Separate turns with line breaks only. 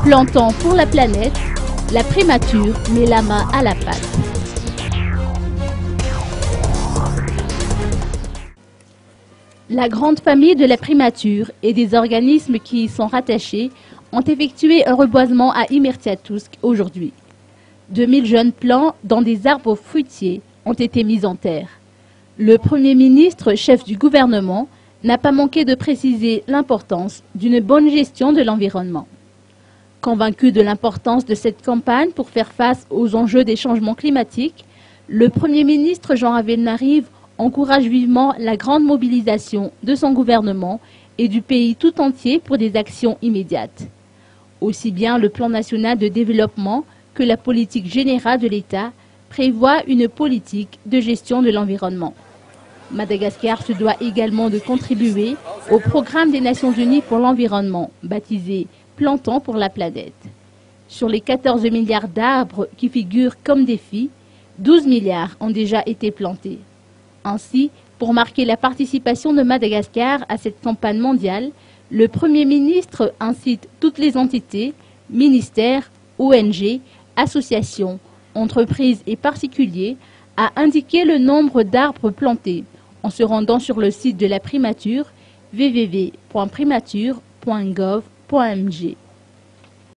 Plantons pour la planète, la primature met la main à la pâte. La grande famille de la primature et des organismes qui y sont rattachés ont effectué un reboisement à Immertiatousk aujourd'hui. 2000 jeunes plants dans des arbres fruitiers ont été mis en terre. Le Premier ministre, chef du gouvernement, n'a pas manqué de préciser l'importance d'une bonne gestion de l'environnement. Convaincu de l'importance de cette campagne pour faire face aux enjeux des changements climatiques, le Premier ministre Jean Ravenarive encourage vivement la grande mobilisation de son gouvernement et du pays tout entier pour des actions immédiates. Aussi bien le plan national de développement que la politique générale de l'État prévoient une politique de gestion de l'environnement. Madagascar se doit également de contribuer au programme des Nations Unies pour l'environnement, baptisé Plantons pour la planète. Sur les 14 milliards d'arbres qui figurent comme défi, 12 milliards ont déjà été plantés. Ainsi, pour marquer la participation de Madagascar à cette campagne mondiale, le Premier ministre incite toutes les entités, ministères, ONG, associations, entreprises et particuliers à indiquer le nombre d'arbres plantés en se rendant sur le site de la primature www.primature.gov.mg.